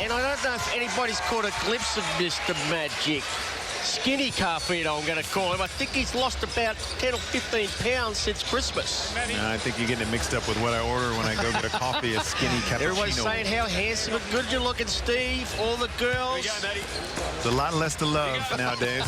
And I don't know if anybody's caught a glimpse of Mr. Magic. Skinny Carfino, I'm going to call him. I think he's lost about 10 or 15 pounds since Christmas. No, I think you're getting it mixed up with what I order when I go get a coffee, a skinny cappuccino. Everybody's saying how handsome and good you're looking, Steve. All the girls. There's a lot less to love nowadays.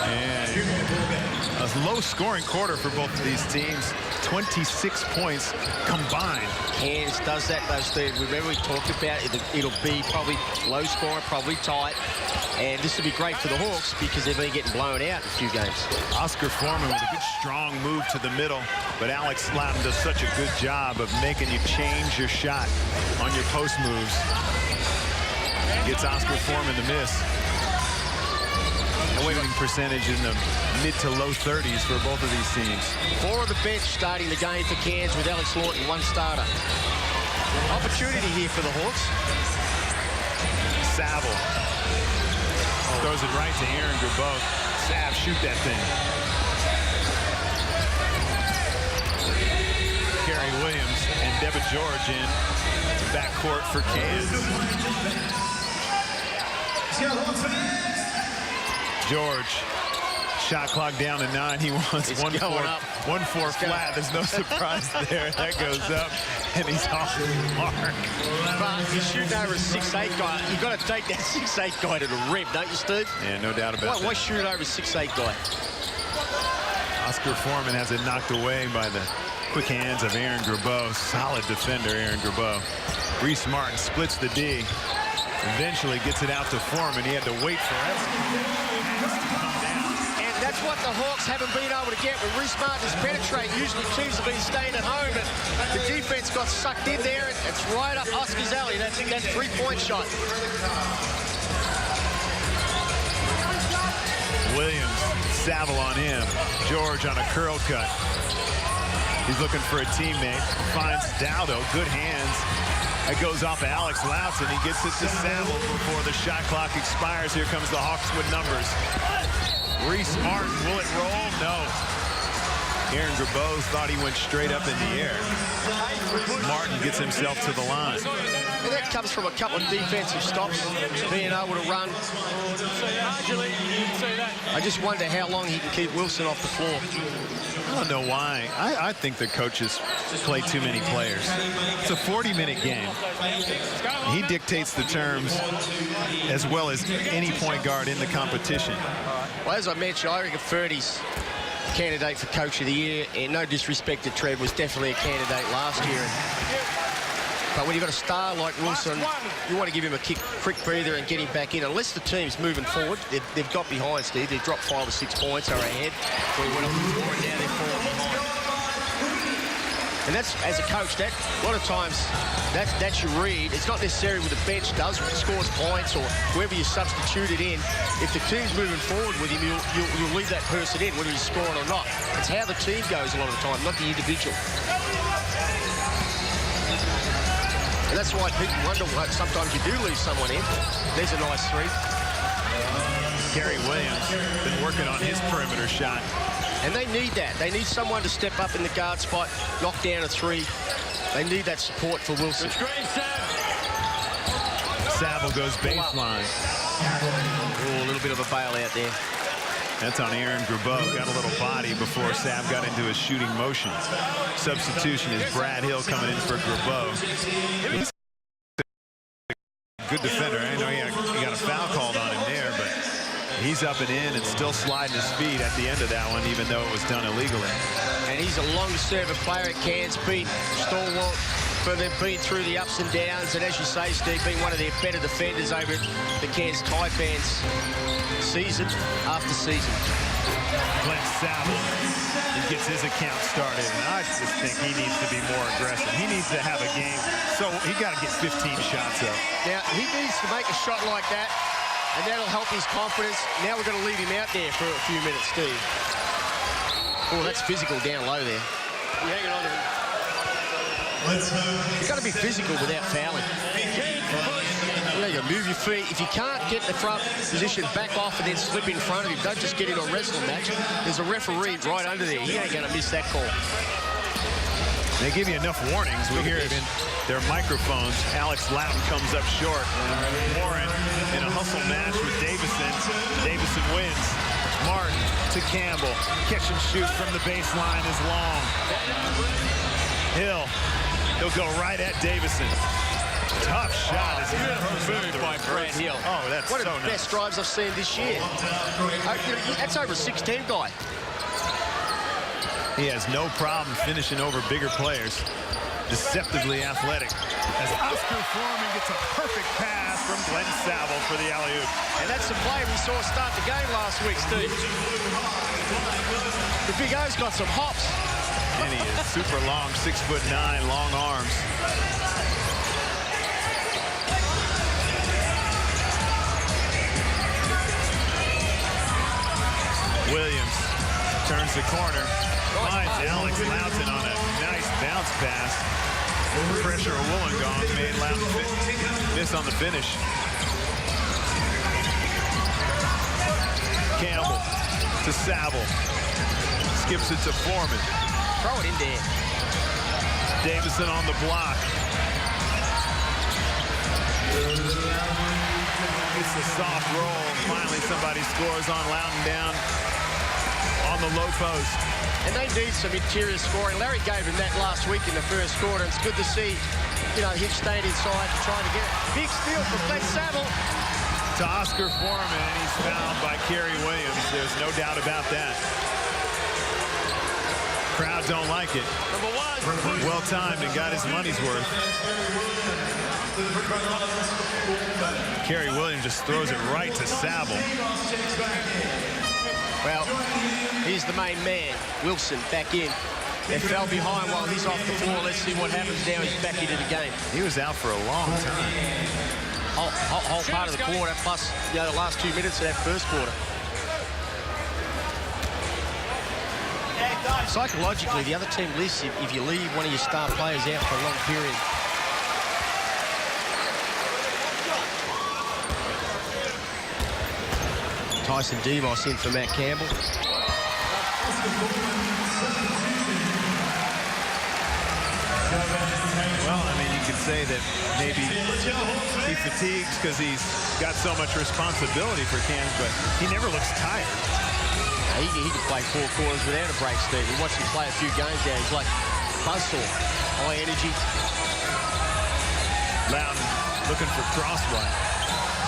And a low-scoring quarter for both of these teams. 26 points combined. Cairns does that, though, Steve. Remember, we talked about it. It'll be probably low-scoring, probably tight. And this will be great for the Hawks because they've been getting blown out in a few games. Oscar Foreman with a good, strong move to the middle. But Alex Loudon does such a good job of making you change your shot on your post moves. Gets Oscar Foreman to miss. Winning percentage in the mid to low 30s for both of these teams. 4 on the bench starting the game for Cairns with Alex Lawton, 1 starter. Opportunity here for the Hawks. Saville throws it right to Aaron Gerbeau. Sav, shoot that thing. Kerry Williams and Deba George in backcourt for Cairns. George, shot clock down to 9. He wants 1-4 flat. There's no surprise there. That goes up, and he's off the mark. But he's shooting over a 6'8" guy. You've got to take that 6'8" guy to the rim, don't you, Steve? Yeah, no doubt about that. Why shoot over a 6'8" guy? Oscar Foreman has it knocked away by the quick hands of Aaron Gerbeau. Solid defender, Aaron Gerbeau. Reese Martin splits the D. Eventually gets it out to Foreman. He had to wait forever. And that's what the Hawks haven't been able to get when Reese Martin is penetrating. Usually teams have been staying at home, but the defense got sucked in there, and it's right up Oscar's alley. That 3-point shot. Williams, Saville on him. George on a curl cut. He's looking for a teammate. Finds Dowdo. Good hands. That goes off of Alex Loudon. He gets it to Saville before the shot clock expires. Here comes the Hawks with numbers. Reese Martin, will it roll? No. Aaron Gerbeau thought he went straight up in the air. Martin gets himself to the line. And that comes from a couple of defensive stops, being able to run. I just wonder how long he can keep Wilson off the floor. I don't know why. I think the coaches play too many players. It's a 40-minute game. He dictates the terms as well as any point guard in the competition. Well, as I mentioned, I reckon Ferdy's candidate for Coach of the Year, and no disrespect to Trev, was definitely a candidate last year. But when you've got a star like Wilson, you want to give him a quick breather and get him back in. Unless the team's moving forward, they've got behind, Steve. They've dropped 5 or 6 points, are ahead. So we went up the floor, and now they're falling behind. And that's, as a coach, that a lot of times, that's your read. It's not necessarily what the bench does, if it scores points or whoever you substituted in. If the team's moving forward with him, you'll leave that person in, whether he's scoring or not. It's how the team goes a lot of the time, not the individual. And that's why people wonder why sometimes you do leave someone in. There's a nice 3. Kerry Williams been working on his perimeter shot. And they need that. They need someone to step up in the guard spot, knock down a 3. They need that support for Wilson. Saville goes baseline. Oh, a little bit of a bailout there. That's on Aaron Gerbeau. Got a little body before Sav got into his shooting motion. Substitution is Brad Hill coming in for Gerbeau. He's a good defender. I know he got a foul called on him there, but he's up and in and still sliding his feet at the end of that one, even though it was done illegally. And he's a long-serving player at Cairns, been stalwart for them, been through the ups and downs, and as you say, Steve, been one of their better defenders over at the Cairns Taipans season after season. Glenn Saville, he gets his account started, and I just think he needs to be more aggressive. He needs to have a game, so he got to get 15 shots up. Now, he needs to make a shot like that, and that'll help his confidence. Now we're going to leave him out there for a few minutes, Steve. Oh, that's physical down low there. You're hanging on to him. You've got to be physical without fouling. You know, you move your feet. If you can't get the front position, back off and then slip in front of him. Don't just get in a wrestling match. There's a referee right under there. He ain't going to miss that call. They give you enough warnings. We hear it in their microphones. Alex Loughton comes up short. Warren in a hustle match with Davison. Davison wins. Martin to Campbell. Catch and shoot from the baseline is long. Hill. He'll go right at Davison. Tough shot. Is move by Brad Hill. Oh, that's one so of the nice. best drives I've seen this year. That's over a 6'10" guy. He has no problem finishing over bigger players. Deceptively athletic. As Oscar Foreman gets a perfect pass from Glenn Saville for the alley-oop. And that's the player we saw start the game last week, Steve. The Big O's got some hops. And he is super long, 6'9", long arms. Williams turns the corner. Finds Alex Loughton on a nice bounce pass. Pressure of Wollongong made Loughton miss on the finish. Campbell to Saville. Skips it to Foreman. Throw it in there. Davison on the block. It's a soft roll. Finally somebody scores on Loughton down on the low post. And they need some interior scoring. Larry gave him that last week in the first quarter. It's good to see, him staying inside and trying to get it. Big steal from Glenn Saville. To Oscar Foreman, and he's fouled by Kerry Williams. There's no doubt about that. Crowd don't like it. Number one. Well timed and got his money's worth. Kerry Williams just throws it right to Saville. Well, here's the main man, Wilson, back in. They fell behind while he's off the floor. Let's see what happens now. He's back into the game. He was out for a long time. Whole part of the quarter, plus the last 2 minutes of that first quarter. Psychologically, the other team lists if you leave one of your star players out for a long period. Tyson Demos in for Matt Campbell. Well, I mean, you could say that maybe he fatigues because he's got so much responsibility for Cairns, but he never looks tired. He can play 4 quarters without a break, Steve. We watched him play a few games now. He's like buzzsaw, high energy. Loughton looking for crosswise.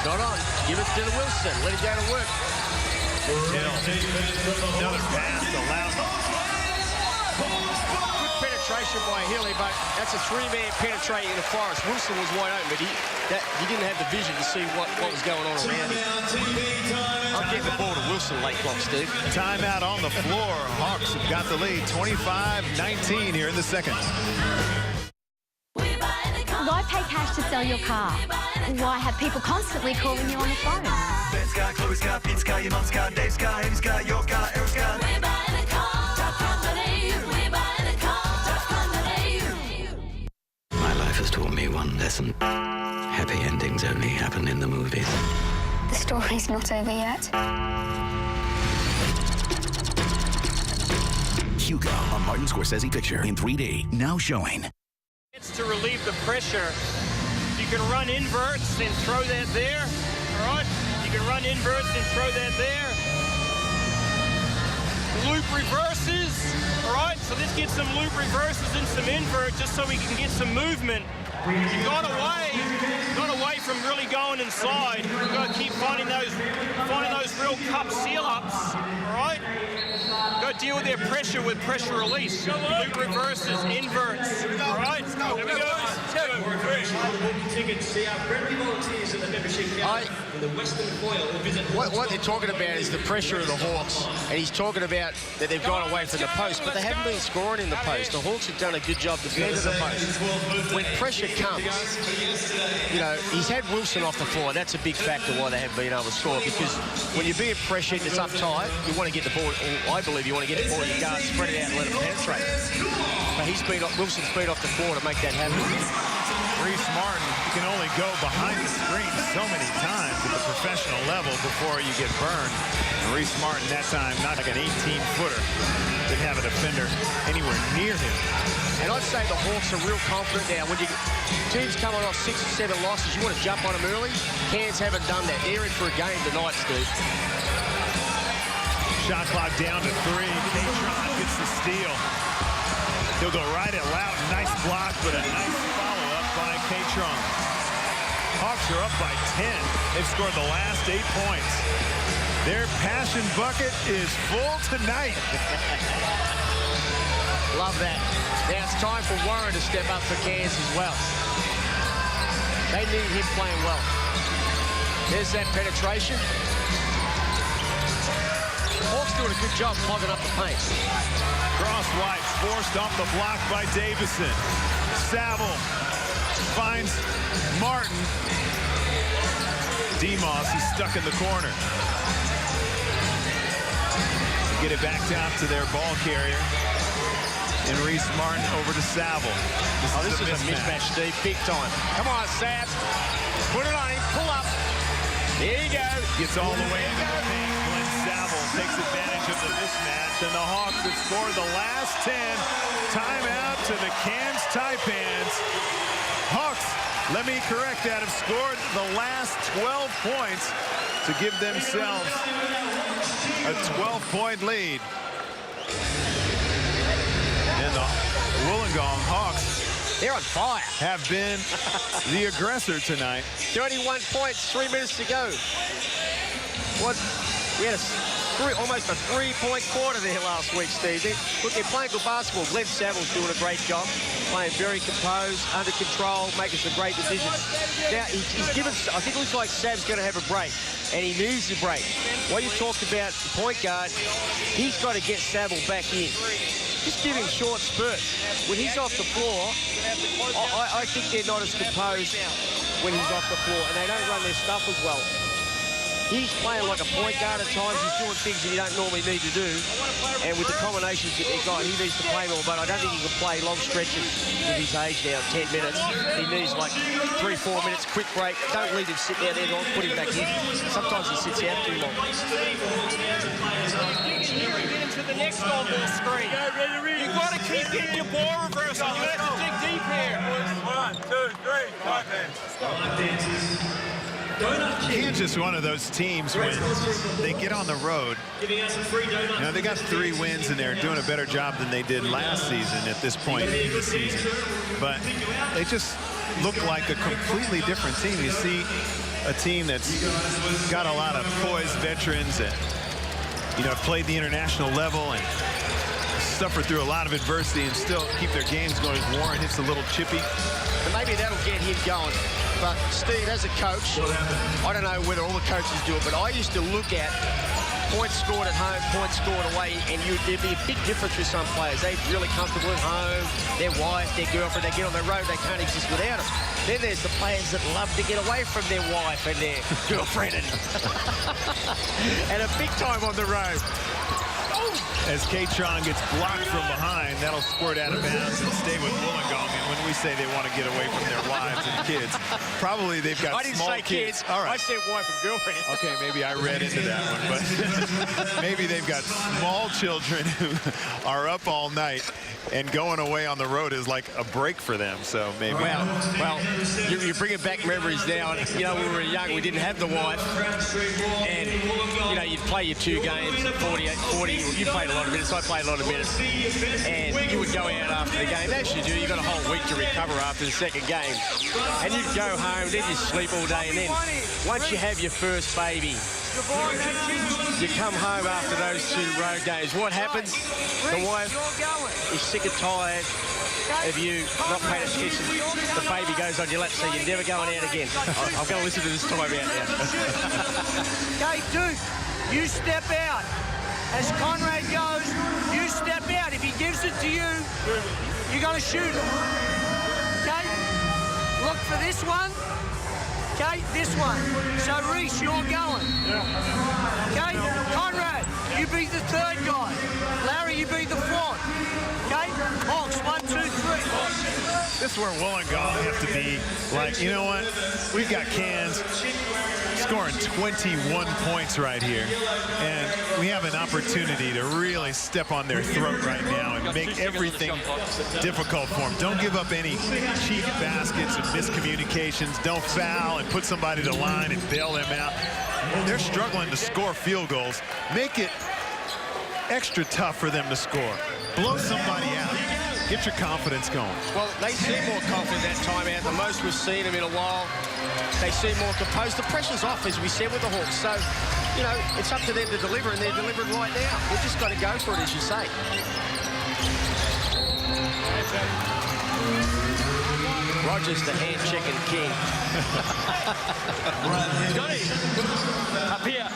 Not on. Give it to Wilson. Let him go to work. Hill. Another pass to Loughton. Good penetration by Hilly, but that's a 3-man penetrating in the forest. Wilson was wide open, but he didn't have the vision to see what was going on around him. I'm getting the ball to Wilson late clock, Steve. Timeout on the floor. Hawks have got the lead, 25-19 here in the second. Why pay cash to sell your car? Why have people constantly calling you on the phone? Ben's car, Chloe's car, Pete's car, your mum's car, Dave's car, Amy's car, your car, Eric's car. We buy the car. Tough company. We buy the car. Tough company. My life has taught me one lesson. Happy endings only happen in the movies. The story's not over yet. Hugo, a Martin Scorsese picture in 3D, now showing. It's to relieve the pressure. You can run inverts and throw that there, all right? You can run inverts and throw that there. Loop reverses, all right? So let's get some loop reverses and some invert just so we can get some movement. You got away from really going inside. You've got to keep finding those real cup seal-ups, all right? Got to deal with their pressure with pressure release. Loop reverses, inverts, all right? There we go. What they're talking about is the pressure of the Hawks, and he's talking about that they've gone away from the post, but they haven't been scoring in the post. The Hawks have done a good job defending the post. When pressure comes, he's had Wilson off the floor. That's a big factor why they haven't been able to score, because when you're being pressured, it's uptight, you want to get the ball, or I believe you want to get the ball in your guard, spread it out and let it penetrate. They Wilson's been off the floor to make that happen. Reese Martin can only go behind the screen so many times at the professional level before you get burned. And Reese Martin that time, not like an 18-footer, didn't have a defender anywhere near him. And I'd say the Hawks are real confident now. When teams coming off 6 or 7 losses, you want to jump on them early. Cairns haven't done that. They're in for a game tonight, Steve. Shot clock down to 3. Cairns gets the steal. He'll go right at Loughton. Nice block, but a nice follow-up by Cairns. Hawks are up by 10. They've scored the last 8 points. Their passion bucket is full tonight. Love that. Now it's time for Warren to step up for Cairns as well. They need him playing well. There's that penetration. Hawks doing a good job clogging up the paint. Cross-white forced off the block by Davison. Saville finds Martin. Demos, he's stuck in the corner. Get it back down to their ball carrier. And Reese Martin over to Saville. This is a mismatch, Steve, big time. Come on, Sav. Put it on him. Pull up. There you go. Gets all the way into the paint. Glenn Saville takes advantage of the mismatch. And the Hawks have scored the last 10. Timeout to the Cairns Taipans. Hawks, let me correct that, have scored the last 12 points to give themselves a 12-point lead. And the Wollongong Hawks, they're on fire, have been the aggressor tonight. 31 points, 3 minutes to go. We had almost a 3-point quarter there last week, Steve. Look, they're playing good basketball. Glenn Saville's doing a great job, playing very composed, under control, making some great decisions. Now, he's given, I think it looks like Sav's going to have a break, and he needs a break. What you talked about, the point guard, he's got to get Saville back in. Just give him short spurts. When he's off the floor, I think they're not as composed when he's off the floor, and they don't run their stuff as well. He's playing like a point guard at times. He's doing things that you don't normally need to do. And with the combinations that they've got, he needs to play more. But I don't think he can play long stretches with his age now, 10 minutes. He needs like 3-4 minutes, quick break. Don't leave him sit down there, don't put him back in. Sometimes he sits out too long. Get into the next on-ball screen. You've got to keep getting your ball reversal. You have to dig deep here. 1, 2, 3, 5. Cairns is one of those teams when they get on the road. You know, they got 3 wins and they're doing a better job than they did last season at this point in the season. But they just look like a completely different team. You see a team that's got a lot of poised veterans that, you know, have played the international level and suffered through a lot of adversity and still keep their games going. Warren hits a little chippy. And maybe that'll get him going. But, Steve, as a coach, I don't know whether all the coaches do it, but I used to look at points scored at home, points scored away, and there'd be a big difference with some players. They're really comfortable at home, their wife, their girlfriend, they get on the road, they can't exist without them. Then there's the players that love to get away from their wife and their girlfriend and a big time on the road. As Cairns gets blocked from behind, that'll squirt out of bounds and stay with Wollongong. And when we say they want to get away from their wives and kids, probably they've got small I didn't say kids. All right. I said wife and girlfriend. Okay, maybe I read into that one, but maybe they've got small children who are up all night, and going away on the road is like a break for them. So maybe. Well, you're bringing back memories now. And, you know, when we were young, we didn't have the wife, and you know, you'd play your 2 games, 40. You played a lot of minutes. I played a lot of minutes, and you would go out after the game. As you do, you got a whole week to recover after the second game, and you'd go home, then you sleep all day, and then once you have your first baby, you come home after those 2 road games. What happens? The wife is sick and tired of you not paying attention. The baby goes on your lap, so you're never going out again. I'm going to listen to this time out now. Okay, Duke, you step out. As Conrad goes, you step out. If he gives it to you, you got to shoot it. Okay? Look for this one. Okay, this one. So, Reese, you're going. Okay? Conrad, you be the 3rd guy. Larry, you be the 4th. Okay? Hawks, 1, 2, 3. This is where Wollongong have to be like, you know what? We've got Cairns scoring 21 points right here. And we have an opportunity to really step on their throat right now and make everything difficult for them. Don't give up any cheap baskets and miscommunications. Don't foul and put somebody to line and bail them out. They're struggling to score field goals. Make it extra tough for them to score. Blow somebody out. Get your confidence going. Well, they seem more confident that time out. The most we've seen them in a while. They seem more composed. The pressure's off, as we said, with the Hawks. So, you know, it's up to them to deliver, and they're delivering right now. They've just got to go for it, as you say. Roger's the hand-checking king. Johnny, up here.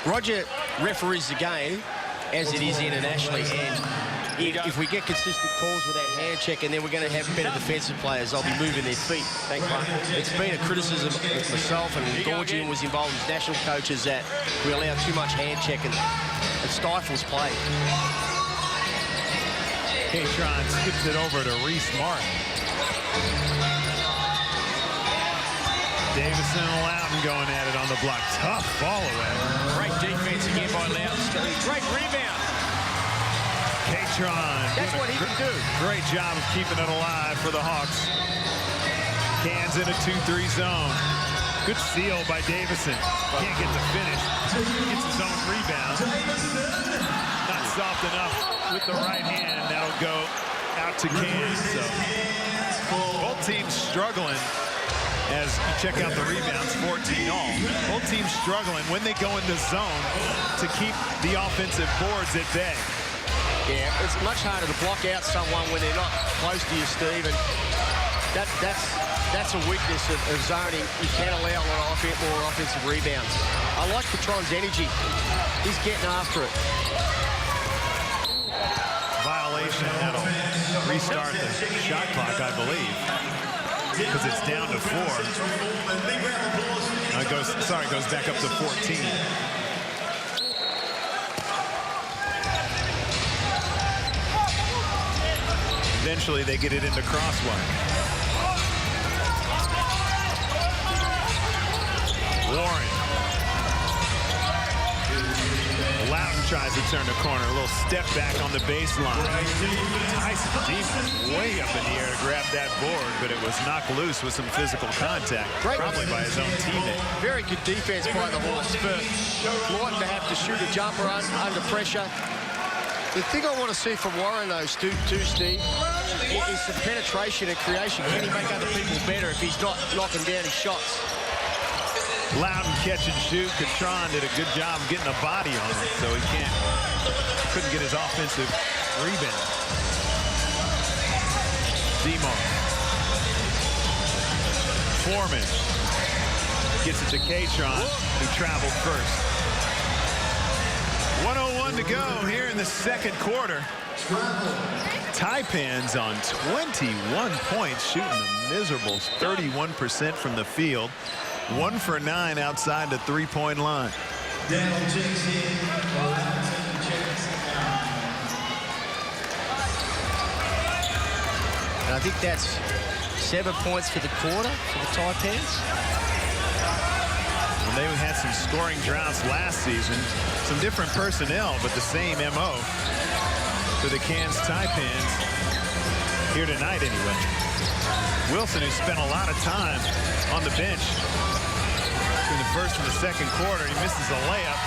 Roger referees the game as it is internationally, and if we get consistent calls with that hand check, and then we're going to have better defensive players, they'll be moving their feet. Thanks, mate. It's been a criticism of myself, and Gorgian was involved as national coaches, that we allow too much hand check and it stifles play. Cairns skips it over to Reese Martin. Davison and Loudon going at it on the block. Tough ball away. Great defense again by Loudon. Great rebound. Cairns. That's what he can do. Great job of keeping it alive for the Hawks. Cairns in a 2-3 zone. Good steal by Davison. Can't get the finish. Gets his own rebound. Not soft enough with the right hand. That'll go out to Cairns. So both teams struggling. As you check out the rebounds, 14 all. Both teams struggling when they go into zone to keep the offensive boards at bay. Yeah, it's much harder to block out someone when they're not close to you, Steve, and that's a weakness of zoning. You can allow more offensive rebounds. I like Patron's energy. He's getting after it. Violation. That'll restart the shot clock, I believe, because it's down to 4. It goes back up to 14. Eventually, they get it into crosswise. Warren. Loudon tries to turn the corner. A little step back on the baseline. Tyson Demon way up in the air to grab that board, but it was knocked loose with some physical contact, probably by his own teammate. Very good defense by the Hawks. For Lawton to have to shoot a jumper under pressure. The thing I want to see from Warren, though, Steve, is some penetration and creation. Can he make other people better if he's not knocking down his shots? Loudon catch and shoot. Catron did a good job getting a body on it, so he couldn't get his offensive rebound. Demar. Foreman gets it to Catron, who traveled first. 1:01 to go here in the second quarter. Taipans on 21 points, shooting a miserable 31% from the field. 1 for 9 outside the 3-point line. And I think that's 7 points for the quarter for the Taipans. Well, they had some scoring droughts last season. Some different personnel, but the same MO for the Cairns Taipans here tonight anyway. Wilson, who spent a lot of time on the bench in the first and the second quarter, he misses a layup.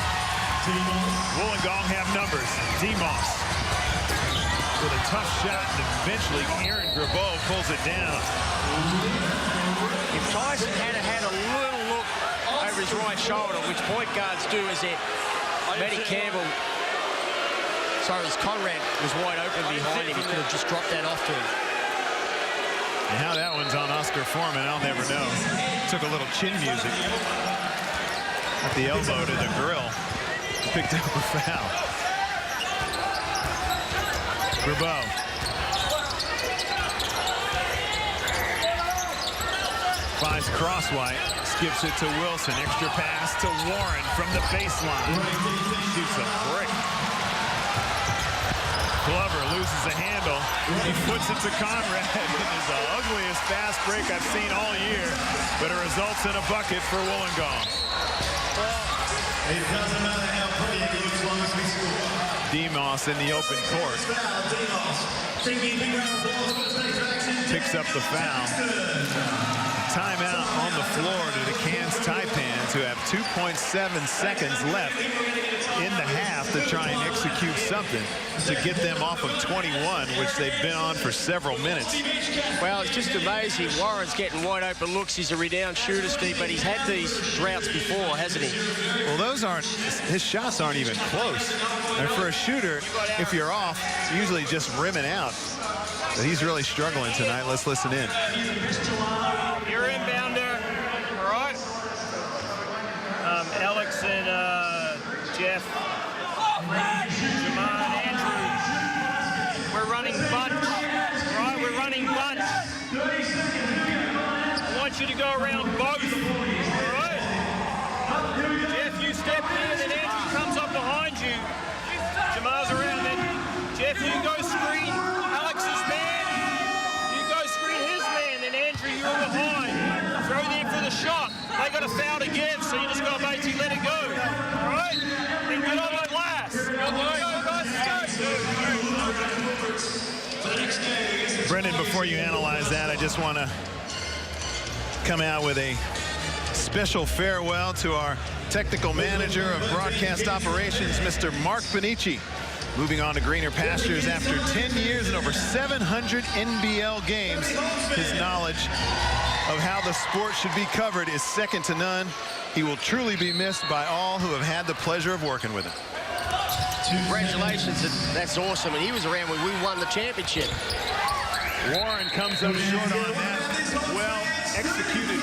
Wollongong have numbers. Demos with a tough shot, and eventually Aaron Grabeau pulls it down. If Tyson had a little look over his right shoulder, which point guards do, is that Matty Campbell, sorry, his Conrad was wide open behind him. He could have just dropped that off to him. And how that one's on Oscar Foreman, I'll never know. Took a little chin music at the elbow to the grill. Picked up a foul. Grabeau. Finds Crosswhite, skips it to Wilson. Extra pass to Warren from the baseline. Shoots a brick. Glover loses the handle. He puts it to Conrad. It is the ugliest fast break I've seen all year, but it results in a bucket for Wollongong. It doesn't matter how pretty it looks long as we score. Demos in the open court. Picks up the foul. Timeout on the floor to the Cairns Taipans, who have 2.7 seconds left in the half to try and execute something to get them off of 21, which they've been on for several minutes. Well, it's just amazing. Warren's getting wide open looks. He's a renowned shooter, Steve, but he's had these droughts before, hasn't he? Well, those aren't, his shots aren't even close. And for a shooter, if you're off, usually just rimming out. But he's really struggling tonight. Let's listen in. You're inbounder, all right? Alex and Jeff, Jamal and Andrew. We're running bunch, right? We're running bunch. I want you to go around both, all right? Jeff, you step in, and Andrew comes up behind you. Jamal's around, then Jeff, you go screen Alex's man. You go screen his man, then Andrew, you're behind. Throw them for the shot. They got a foul to give, so you just got to basically let it go. All right? And get on the glass. Brendan, before you analyze that, I just want to come out with a special farewell to our technical manager of broadcast operations, Mr. Mark Benici. Moving on to greener pastures after 10 years and over 700 NBL games. His knowledge of how the sport should be covered is second to none. He will truly be missed by all who have had the pleasure of working with him. Congratulations, that's awesome. And he was around when we won the championship. Warren comes up short on that. Well executed.